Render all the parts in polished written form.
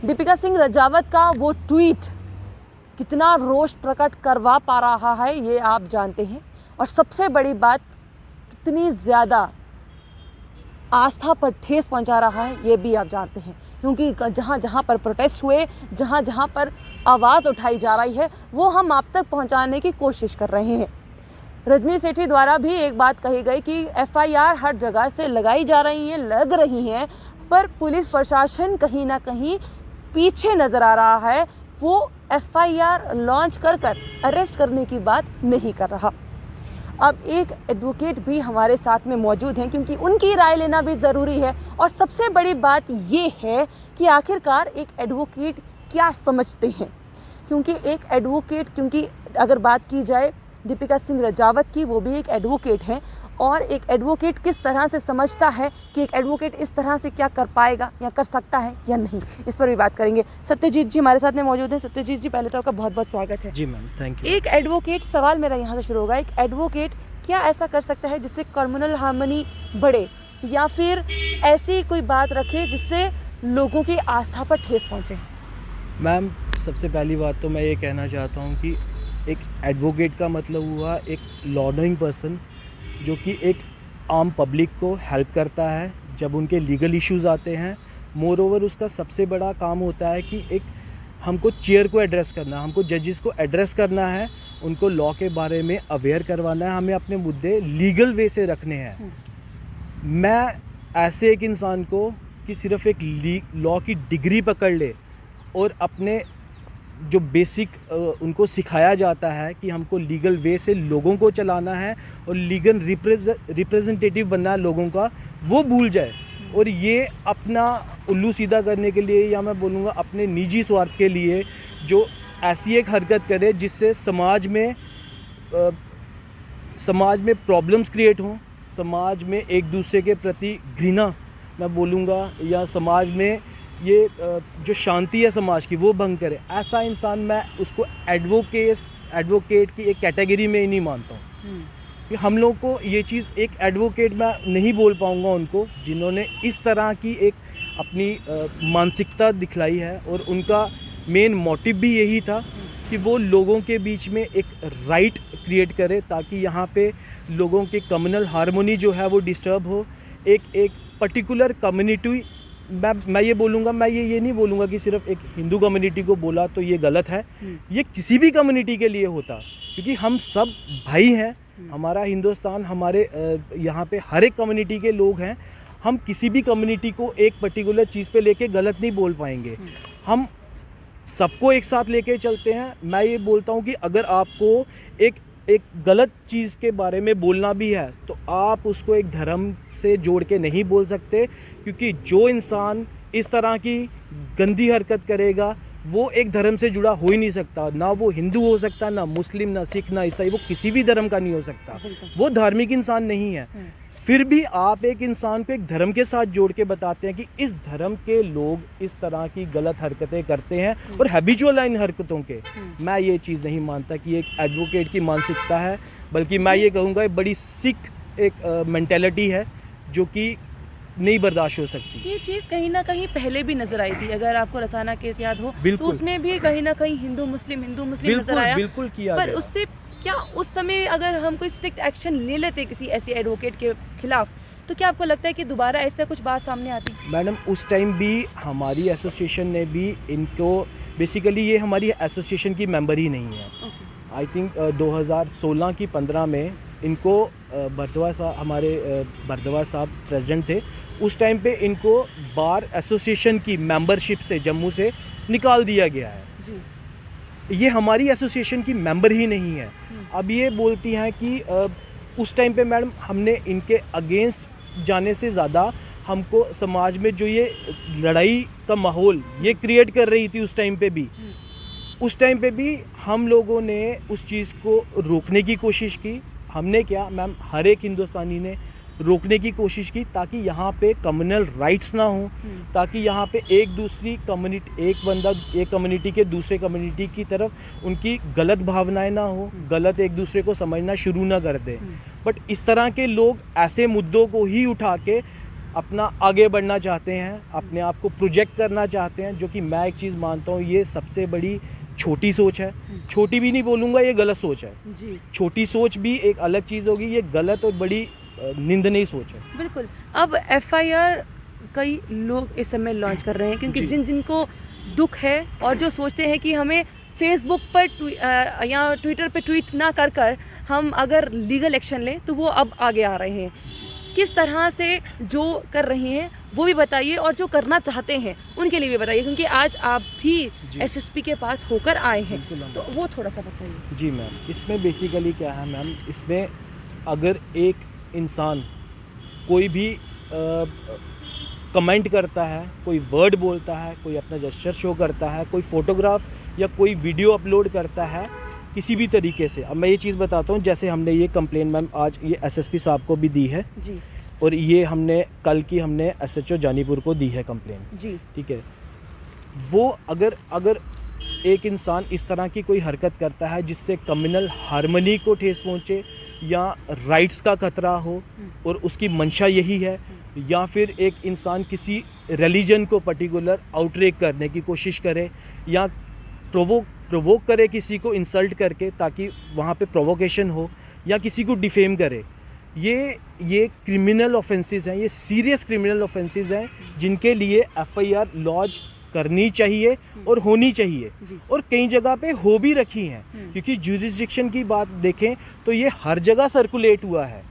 दीपिका सिंह रजावत का वो ट्वीट कितना रोष प्रकट करवा पा रहा है ये आप जानते हैं, और सबसे बड़ी बात कितनी ज़्यादा आस्था पर ठेस पहुंचा रहा है ये भी आप जानते हैं, क्योंकि जहां जहां पर प्रोटेस्ट हुए, जहां जहां पर आवाज़ उठाई जा रही है वो हम आप तक पहुंचाने की कोशिश कर रहे हैं। रजनी सेठी द्वारा भी एक बात कही गई कि एफआईआर हर जगह से लगाई जा रही हैं, लग रही हैं, पर पुलिस प्रशासन कहीं ना कहीं पीछे नज़र आ रहा है, वो एफआईआर लॉन्च कर अरेस्ट करने की बात नहीं कर रहा। अब एक एडवोकेट भी हमारे साथ में मौजूद हैं, क्योंकि उनकी राय लेना भी ज़रूरी है। और सबसे बड़ी बात ये है कि आखिरकार एक एडवोकेट क्या समझते हैं, क्योंकि अगर बात की जाए दीपिका सिंह रजावत की, वो भी एक एडवोकेट हैं, और एक एडवोकेट किस तरह से समझता है कि एक एडवोकेट इस तरह से क्या कर पाएगा या कर सकता है या नहीं, इस पर भी बात करेंगे। सत्यजीत जी हमारे साथ में मौजूद हैं। सत्यजीत जी, पहले तो आपका बहुत बहुत स्वागत है। जी मैम, थैंक यू। एक एडवोकेट, सवाल मेरा यहाँ से शुरू होगा, एक एडवोकेट क्या ऐसा कर सकता है जिससे कम्युनल हार्मनी बढ़े, या फिर ऐसी कोई बात रखे जिससे लोगों की आस्था पर ठेस पहुँचे? मैम, सबसे पहली बात तो मैं ये कहना चाहता हूँ कि एक एडवोकेट का मतलब हुआ एक लॉ नोइंग पर्सन, जो कि एक आम पब्लिक को हेल्प करता है जब उनके लीगल इश्यूज़ आते हैं। मोर ओवर उसका सबसे बड़ा काम होता है कि एक हमको चेयर को एड्रेस करना, हमको जजेस को एड्रेस करना है, उनको लॉ के बारे में अवेयर करवाना है, हमें अपने मुद्दे लीगल वे से रखने हैं। मैं ऐसे एक इंसान को कि सिर्फ एक लॉ की डिग्री पकड़ ले और अपने जो बेसिक उनको सिखाया जाता है कि हमको लीगल वे से लोगों को चलाना है और लीगल रिप्रेजेंटेटिव बनना है लोगों का, वो भूल जाए और ये अपना उल्लू सीधा करने के लिए, या मैं बोलूँगा अपने निजी स्वार्थ के लिए, जो ऐसी एक हरकत करे जिससे समाज में प्रॉब्लम्स क्रिएट हों, समाज में एक दूसरे के प्रति घृणा मैं बोलूँगा, या समाज में ये जो शांति है समाज की वो भंग करे, ऐसा इंसान मैं उसको एडवोकेट की एक कैटेगरी में ही नहीं मानता हूँ। कि हम लोग को ये चीज़, एक एडवोकेट मैं नहीं बोल पाऊँगा उनको जिन्होंने इस तरह की एक अपनी मानसिकता दिखलाई है, और उनका मेन मोटिव भी यही था कि वो लोगों के बीच में एक राइट क्रिएट करे ताकि यहाँ पे लोगों के कम्युनल हार्मोनी जो है वो डिस्टर्ब हो। एक पर्टिकुलर कम्युनिटी, मैं ये बोलूँगा, मैं ये नहीं बोलूँगा कि सिर्फ एक हिंदू कम्युनिटी को बोला तो ये गलत है, ये किसी भी कम्युनिटी के लिए होता, क्योंकि हम सब भाई हैं। हमारा हिंदुस्तान, हमारे यहाँ पे हर एक कम्युनिटी के लोग हैं। हम किसी भी कम्युनिटी को एक पर्टिकुलर चीज़ पे लेके गलत नहीं बोल पाएंगे, हम सबको एक साथ लेके चलते हैं। मैं ये बोलता हूँ कि अगर आपको एक गलत चीज़ के बारे में बोलना भी है तो आप उसको एक धर्म से जोड़ के नहीं बोल सकते, क्योंकि जो इंसान इस तरह की गंदी हरकत करेगा वो एक धर्म से जुड़ा हो ही नहीं सकता। ना वो हिंदू हो सकता, ना मुस्लिम, ना सिख, ना ईसाई, वो किसी भी धर्म का नहीं हो सकता, वो धार्मिक इंसान नहीं है। फिर भी आप एक इंसान को एक धर्म के साथ जोड़ के बताते हैं कि इस धर्म के लोग इस तरह की गलत हरकतें करते हैं और हैबिचुअल है इन हरकतों के। मैं ये चीज़ नहीं मानता कि एक एडवोकेट की मानसिकता है, बल्कि मैं ये कहूँगा एक बड़ी सिख एक मेंटेलिटी है जो कि नहीं बर्दाश्त हो सकती। ये चीज़ कहीं ना कहीं पहले भी नजर आई थी, अगर आपको रसाना केस याद हो तो उसमें भी कहीं ना कहीं हिंदू मुस्लिम नजर आया। बिल्कुल किया पर गया। उससे क्या उस समय अगर हम कोई स्ट्रिक्ट एक्शन ले लेते किसी ऐसी एडवोकेट के खिलाफ, तो क्या आपको लगता है कि दोबारा ऐसा कुछ बात सामने आती? मैडम, उस टाइम भी हमारी एसोसिएशन ने भी इनको, बेसिकली ये हमारी एसोसिएशन की मेंबर ही नहीं है। आई थिंक 2016 की 15 में इनको हमारे भरद्वाज साहब प्रेसिडेंट थे, उस टाइम पे इनको बार एसोसिएशन की मेंबरशिप से जम्मू से निकाल दिया गया है जी। ये हमारी एसोसिएशन की मेंबर ही नहीं है। अब ये बोलती हैं कि उस टाइम पे मैडम हमने इनके अगेंस्ट जाने से ज़्यादा हमको समाज में जो ये लड़ाई का माहौल ये क्रिएट कर रही थी उस टाइम पे भी हम लोगों ने उस चीज़ को रोकने की कोशिश की। हमने क्या मैम, हर एक हिंदुस्तानी ने रोकने की कोशिश की ताकि यहाँ पे कम्युनल राइट्स ना हो, ताकि यहाँ पे एक कम्युनिटी के दूसरे कम्युनिटी की तरफ उनकी गलत भावनाएं ना हो, गलत एक दूसरे को समझना शुरू ना कर दे। बट इस तरह के लोग ऐसे मुद्दों को ही उठा के अपना आगे बढ़ना चाहते हैं, अपने आप को प्रोजेक्ट करना चाहते हैं, जो कि मैं एक चीज़ मानता हूँ ये सबसे बड़ी छोटी सोच है। छोटी भी नहीं बोलूँगा, ये गलत सोच है जी। छोटी सोच भी एक अलग चीज़ होगी, ये गलत और बड़ी निंदनीय सोच है। बिल्कुल। अब एफआईआर कई लोग इस समय लॉन्च कर रहे हैं क्योंकि जी। जिनको दुख है और जो सोचते हैं कि हमें फेसबुक पर या ट्विटर पे ट्वीट ना कर हम अगर लीगल एक्शन लें तो वो अब आगे आ रहे हैं। किस तरह से जो कर रही हैं वो भी बताइए और जो करना चाहते हैं उनके लिए भी बताइए, क्योंकि आज आप भी जी। एसएसपी के पास होकर आए हैं, बिल्कुल मैम। तो वो थोड़ा सा बताइए। जी मैम, इसमें बेसिकली क्या है मैम, इसमें अगर एक इंसान कोई भी कमेंट करता है, कोई वर्ड बोलता है, कोई अपना जेस्चर शो करता है, कोई फ़ोटोग्राफ या कोई वीडियो अपलोड करता है किसी भी तरीके से। अब मैं ये चीज़ बताता हूँ, जैसे हमने ये कंप्लेन मैम आज ये एसएसपी साहब को भी दी है जी और ये हमने कल की हमने एसएचओ जानीपुर को दी है कंप्लेन। जी ठीक है, वो अगर एक इंसान इस तरह की कोई हरकत करता है जिससे कम्युनल हार्मनी को ठेस पहुँचे या राइट्स का खतरा हो और उसकी मंशा यही है, या फिर एक इंसान किसी रिलीजन को पर्टिकुलर आउटरेक करने की कोशिश करे या प्रोवोक करे किसी को इंसल्ट करके ताकि वहाँ पे प्रोवोकेशन हो, या किसी को डिफेम करे, ये क्रिमिनल ऑफेंसेस हैं, ये सीरियस क्रिमिनल ऑफेंसेस हैं जिनके लिए एफआईआर लॉन्च करनी चाहिए और होनी चाहिए और कई जगह पे हो भी रखी हैं, क्योंकि जुरिस्डिक्शन की बात देखें तो ये हर जगह सर्कुलेट हुआ है।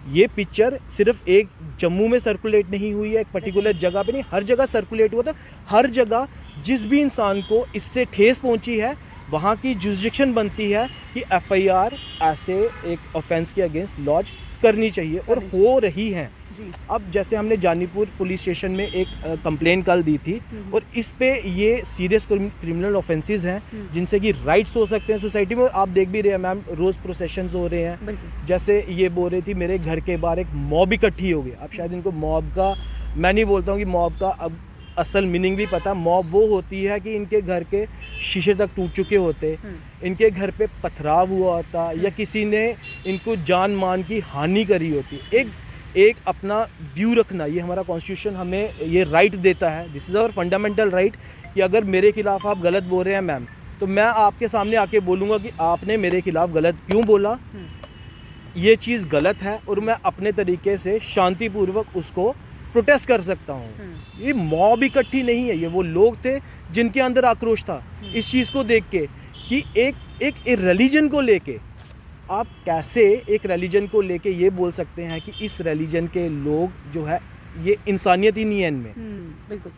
ये पिक्चर सिर्फ एक जम्मू में सर्कुलेट नहीं हुई है, एक पर्टिकुलर जगह पे नहीं, हर जगह सर्कुलेट हुआ था। हर जगह जिस भी इंसान को इससे ठेस पहुंची है वहाँ की जुरिस्डिक्शन बनती है कि एफआईआर ऐसे एक ऑफेंस के अगेंस्ट लॉन्च करनी चाहिए और हो रही हैं। अब जैसे हमने जानीपुर पुलिस स्टेशन में एक कंप्लेन कल दी थी और इस पे ये सीरियस क्रिमिनल ऑफेंसेस हैं जिनसे कि राइट्स हो सकते हैं सोसाइटी में। आप देख भी रहे हैं मैम, रोज़ प्रोसेशंस हो रहे हैं। जैसे ये बोल रही थी मेरे घर के बाहर एक मॉब इकट्ठी हो गई। अब शायद इनको मॉब का, मैं नहीं बोलता हूँ कि मॉब का अब असल मीनिंग भी पता। मॉब वो होती है कि इनके घर के शीशे तक टूट चुके होते, इनके घर पे पथराव हुआ होता या किसी ने इनको जान मान की हानि करी होती। एक अपना व्यू रखना, ये हमारा कॉन्स्टिट्यूशन हमें ये राइट देता है। This is our fundamental right कि अगर मेरे खिलाफ आप गलत बोल रहे हैं मैम, तो मैं आपके सामने आके बोलूँगा कि आपने मेरे खिलाफ गलत क्यों बोला, ये चीज़ गलत है, और मैं अपने तरीके से शांतिपूर्वक उसको प्रोटेस्ट कर सकता हूँ। ये मॉब इकट्ठी नहीं है, ये वो लोग थे जिनके अंदर आक्रोश था इस चीज़ को देख के कि एक रिलीजन को लेके आप कैसे एक रिलीजन को लेके ये बोल सकते हैं कि इस रिलीजन के लोग जो है ये इंसानियत ही नहीं है इनमें। बिल्कुल,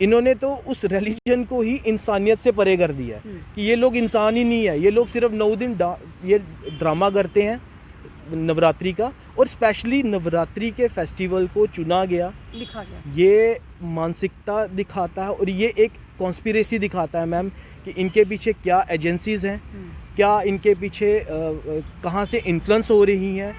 इन्होंने तो उस रिलीजन को ही इंसानियत से परे कर दिया है कि ये लोग इंसान ही नहीं है। ये लोग सिर्फ 9 दिन ये ड्रामा करते हैं नवरात्रि का, और स्पेशली नवरात्रि के फेस्टिवल को चुना गया, लिखा गया। ये मानसिकता दिखाता है और ये एक कॉन्स्पिरेसी दिखाता है मैम कि इनके पीछे क्या एजेंसीज़ हैं, क्या इनके पीछे कहाँ से इन्फ्लुएंस हो रही हैं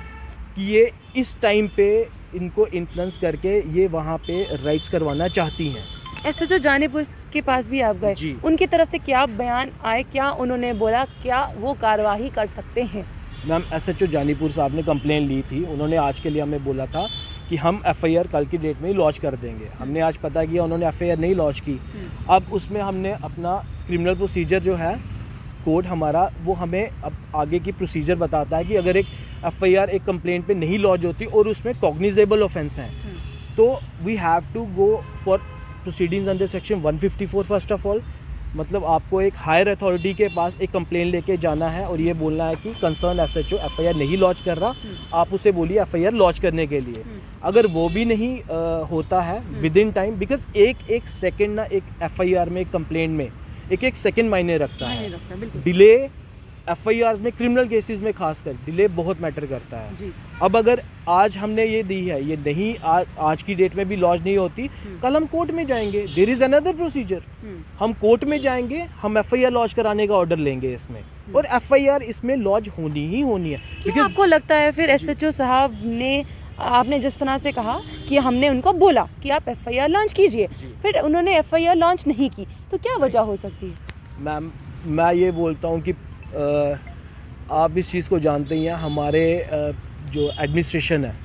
कि ये इस टाइम पे इनको इन्फ्लुएंस करके ये वहाँ पे राइट्स करवाना चाहती हैं। ऐसे जो जानीपुर के पास भी आप गए, उनकी तरफ से क्या बयान आए, क्या उन्होंने बोला, क्या वो कार्रवाई कर सकते हैं? मैम एसएचओ जानीपुर साहब ने कंप्लेन ली थी, उन्होंने आज के लिए हमें बोला था कि हम एफआईआर कल की डेट में ही लॉन्च कर देंगे। हमने आज पता किया उन्होंने एफआईआर नहीं लॉन्च की। अब उसमें हमने अपना क्रिमिनल प्रोसीजर जो है कोड हमारा, वो हमें अब आगे की प्रोसीजर बताता है कि अगर एक एफआईआर एक कंप्लेंट पे नहीं लॉन्च होती और उसमें कॉग्निजेबल ऑफेंस हैं तो we have to go for proceedings under section 154 first of all. मतलब आपको एक हायर अथॉरिटी के पास एक कंप्लेन लेके जाना है और ये बोलना है कि कंसर्न एसएचओ एफआईआर नहीं लॉन्च कर रहा, आप उसे बोलिए एफआईआर लॉन्च करने के लिए। अगर वो भी नहीं होता है विद इन टाइम, बिकॉज एक सेकेंड ना एक एफआईआर में, एक कंप्लेंट में एक सेकेंड मायने रखता है। डिले एफआईआर्स में, क्रिमिनल केसेस में खासकर डिले बहुत मैटर करता है। अब अगर आज हमने ये दी है, ये नहीं आज की डेट में भी लॉन्च नहीं होती, कल हम कोर्ट में जाएंगे, देयर इज अनदर प्रोसीजर। हम कोर्ट में जाएंगे, हम एफआईआर लॉन्च कराने का ऑर्डर लेंगे इसमें, और एफआईआर इसमें लॉन्च होनी ही होनी है। क्यों आपको लगता है फिर एसएचओ साहब ने, आपने जिस तरह से कहा कि हमने उनको बोला कि आप एफआईआर लॉन्च कीजिए, फिर उन्होंने एफआईआर लॉन्च नहीं की, तो क्या वजह हो सकती है? मैम मैं ये बोलता हूँ कि आप इस चीज़ को जानते ही हैं, हमारे जो एडमिनिस्ट्रेशन है,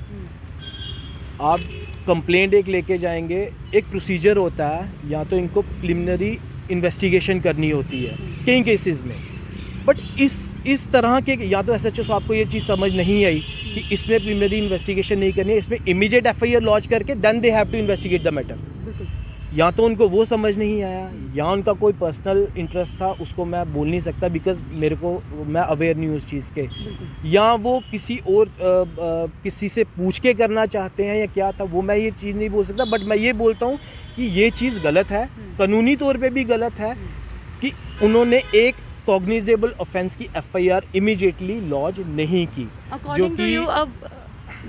आप कंप्लेंट एक लेके जाएंगे, एक प्रोसीजर होता है, या तो इनको प्रिलिमिनरी इन्वेस्टिगेशन करनी होती है कई केसेस में, बट इस तरह के या तो एसएचओ साहब को ये चीज़ समझ नहीं आई कि इसमें प्रिलिमिनरी इन्वेस्टिगेशन नहीं करनी है, इसमें इमीडिएट एफआईआर लॉन्च करके then they have to investigate the matter. या तो उनको वो समझ नहीं आया, या उनका कोई पर्सनल इंटरेस्ट था, उसको मैं बोल नहीं सकता बिकॉज मैं अवेयर नहीं हूँ उस चीज़ के, या वो किसी और किसी से पूछ के करना चाहते हैं या क्या था, वो मैं ये चीज़ नहीं बोल सकता। बट मैं ये बोलता हूँ कि ये चीज़ गलत है, कानूनी तौर पे भी गलत है कि उन्होंने एक कॉग्निजेबल ऑफेंस की एफआईआर इमीडिएटली लॉन्च नहीं की। अकॉर्डिंग टू यू अब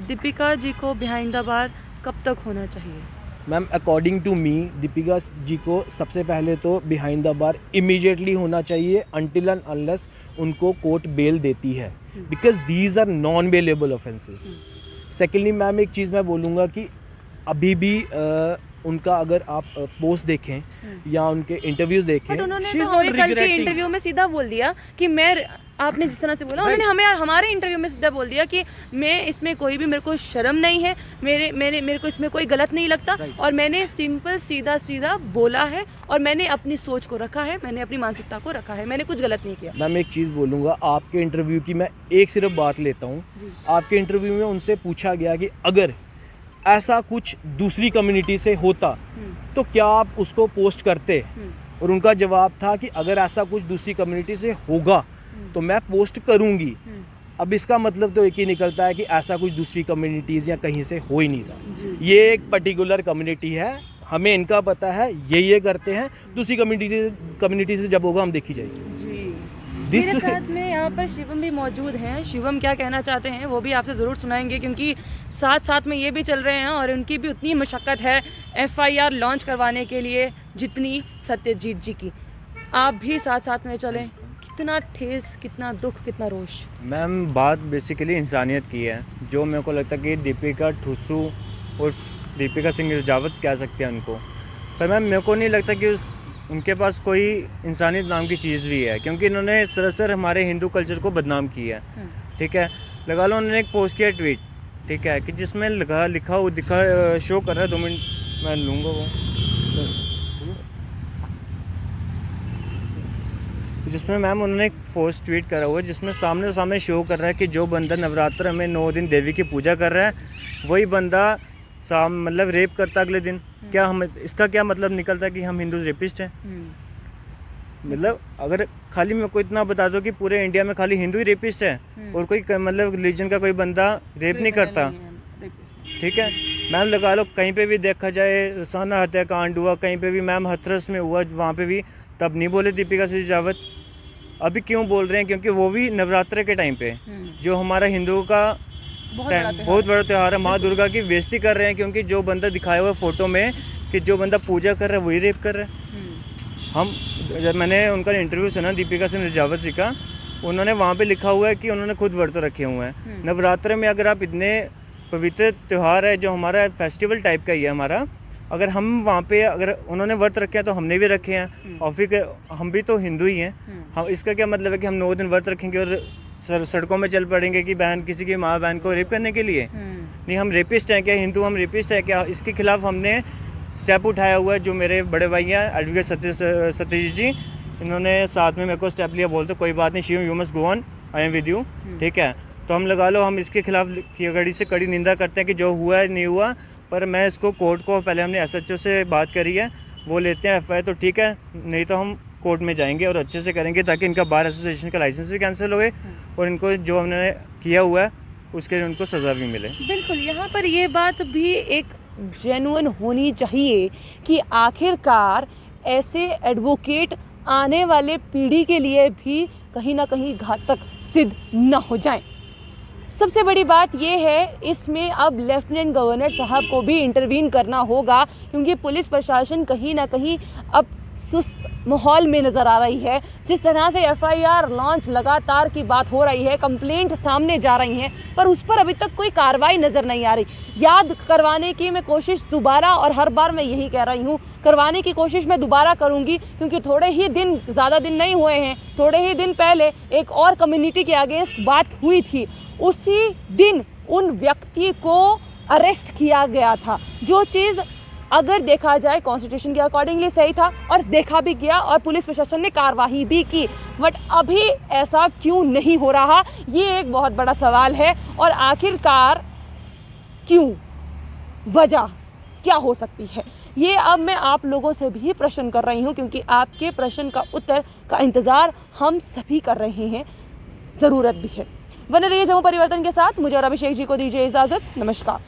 दीपिका जी को बिहाइंड द बार कब तक होना चाहिए? Ma'am according to me Deepika ji को सबसे पहले तो बिहाइंड द बार इमीडिएटली होना चाहिए अनटिल एंड अनलेस उनको कोर्ट बेल देती है, because these are non bailable offences. Secondly ma'am एक चीज़ मैं बोलूँगा कि अभी भी उनका अगर आप पोस्ट देखें या उनके इंटरव्यूज देखें, बट उन्होंने तो हमें कल के इंटरव्यू में सीधा बोल दिया कि आपने जिस तरह से बोला, उन्होंने हमें हमारे इंटरव्यू में सीधा बोल दिया कि मैं इसमें कोई भी, मेरे को शर्म नहीं है, मेरे को इसमें कोई गलत नहीं लगता, और मैंने सिंपल सीधा बोला है, और मैंने अपनी सोच को रखा है, मैंने अपनी मानसिकता को रखा है, मैंने कुछ गलत नहीं किया। मैम एक चीज़ बोलूँगा, आपके इंटरव्यू की मैं एक सिर्फ बात लेता हूँ। आपके इंटरव्यू में उनसे पूछा गया कि अगर ऐसा कुछ दूसरी कम्युनिटी से होता तो क्या आप उसको पोस्ट करते, और उनका जवाब था कि अगर ऐसा कुछ दूसरी कम्युनिटी से होगा तो मैं पोस्ट करूंगी। अब इसका मतलब तो एक ही निकलता है कि ऐसा कुछ दूसरी कम्युनिटीज़ या कहीं से हो ही नहीं रहा। ये एक पर्टिकुलर कम्युनिटी है, हमें इनका पता है, ये करते हैं, दूसरी कम्युनिटी से जब होगा हम देखी जाएगी। मेरे साथ में यहाँ पर शिवम भी मौजूद हैं। शिवम क्या कहना चाहते हैं वो भी आपसे ज़रूर सुनाएंगे, क्योंकि साथ में ये भी चल रहे हैं और उनकी भी उतनी मशक्क़त है एफआईआर लॉन्च करवाने के लिए जितनी सत्यजीत जी की। आप भी साथ में चलें। कितना ठेस, कितना दुख, कितना रोष। मैम बात बेसिकली इंसानियत की है, जो मेरे को लगता है कि दीपिका ठुस्सू और दीपिका सिंह रावत कह सकते हैं उनको, पर मैम मेरे को नहीं लगता कि उनके पास कोई इंसानियत नाम की चीज़ भी है, क्योंकि इन्होंने सरासर हमारे हिंदू कल्चर को बदनाम किया है। ठीक है, लगा लो उन्होंने एक पोस्ट किया ट्वीट, ठीक है, कि जिसमें लिखा शो कर रहा है, 2 मिनट मैं लूँगा वो, जिसमें मैम उन्होंने एक पोस्ट ट्वीट करा हुआ है जिसमें सामने शो कर रहा है कि जो बंदा नवरात्र में 9 दिन देवी की पूजा कर रहा है वही बंदा मतलब रेप करता अगले दिन। क्या हम इसका क्या मतलब निकलता है कि हम हिंदू रेपिस्ट हैं? मतलब अगर खाली मेरे को इतना बता दो कि पूरे इंडिया में खाली हिंदू ही रेपिस्ट है और कोई मतलब रिलीजन का कोई बंदा रेप नहीं करता, ठीक है मैम, लगा लो कहीं पे भी देखा जाए, रसाना हत्याकांड हुआ कहीं पे भी मैम, हथरस में हुआ वहाँ पे भी, तब नहीं बोले दीपिका सिंह रावत। अभी क्यों बोल रहे हैं? क्योंकि वो भी नवरात्र के टाइम पे जो हमारा हिंदुओं का बहुत बड़ा त्यौहार है, माँ दुर्गा की बेइज्जती कर रहे हैं, क्योंकि जो बंदा दिखाया हुआ फोटो में कि जो बंदा पूजा कर रहा है वही रेप कर रहा है। जब मैंने उनका इंटरव्यू सुना दीपिका सिंह रावत जी का, उन्होंने वहाँ पे लिखा हुआ है कि उन्होंने खुद व्रत रखे हुए हैं। नवरात्र में अगर आप इतने पवित्र त्यौहार है जो हमारा फेस्टिवल टाइप का ही है हमारा, अगर हम वहाँ पे अगर उन्होंने व्रत रखे हैं तो हमने भी रखे हैं, और फिर हम भी तो हिंदू ही हैं। हम इसका क्या मतलब है कि हम 9 दिन व्रत रखेंगे और सड़कों में चल पड़ेंगे कि बहन किसी की माँ बहन को रेप करने के लिए? नहीं, हम रेपिस्ट हैं क्या? हिंदू हम रेपिस्ट हैं क्या? इसके खिलाफ हमने स्टेप उठाया हुआ है। जो मेरे बड़े भाई हैं एडवोकेट सत्यजीत जी, इन्होंने साथ में मेरे को स्टेप लिया, बोलते कोई बात नहीं Shivam, you must go on, I am with you, ठीक है। तो हम लगा लो हम इसके खिलाफ कड़ी से कड़ी निंदा करते हैं कि जो हुआ है नहीं हुआ, पर मैं इसको कोर्ट को पहले हमने एसएचओ से बात करी है, वो लेते हैं एफआईआर तो ठीक है, नहीं तो हम कोर्ट में जाएंगे और अच्छे से करेंगे ताकि इनका बार एसोसिएशन का लाइसेंस भी कैंसिल हो और इनको जो हमने किया हुआ है उसके लिए उनको सज़ा भी मिले। बिल्कुल, यहाँ पर ये बात भी एक जेन्युइन होनी चाहिए कि आखिरकार ऐसे एडवोकेट आने वाले पीढ़ी के लिए भी कहीं ना कहीं घातक सिद्ध न हो जाएं। सबसे बड़ी बात यह है, इसमें अब लेफ्टिनेंट गवर्नर साहब को भी इंटरवीन करना होगा, क्योंकि पुलिस प्रशासन कहीं ना कहीं अब सुस्त माहौल में नज़र आ रही है। जिस तरह से एफआईआर लॉन्च लगातार की बात हो रही है, कंप्लेंट सामने जा रही हैं, पर उस पर अभी तक कोई कार्रवाई नज़र नहीं आ रही। याद करवाने की मैं कोशिश दोबारा, और हर बार मैं यही कह रही हूँ, करवाने की कोशिश मैं दोबारा करूँगी, क्योंकि थोड़े ही दिन, ज़्यादा दिन नहीं हुए हैं, थोड़े ही दिन पहले एक और कम्युनिटी के अगेंस्ट बात हुई थी। उसी दिन उन व्यक्ति को अरेस्ट किया गया था, जो चीज़ अगर देखा जाए कॉन्स्टिट्यूशन के अकॉर्डिंगली सही था और देखा भी गया और पुलिस प्रशासन ने कार्रवाई भी की। बट अभी ऐसा क्यों नहीं हो रहा, ये एक बहुत बड़ा सवाल है। और आखिरकार क्यों, वजह क्या हो सकती है, ये अब मैं आप लोगों से भी प्रश्न कर रही हूँ, क्योंकि आपके प्रश्न का उत्तर का इंतज़ार हम सभी कर रहे हैं, ज़रूरत भी है। बने रहिए जम्मू परिवर्तन के साथ। मुझे और अभिषेक जी को दीजिए इजाज़त। नमस्कार।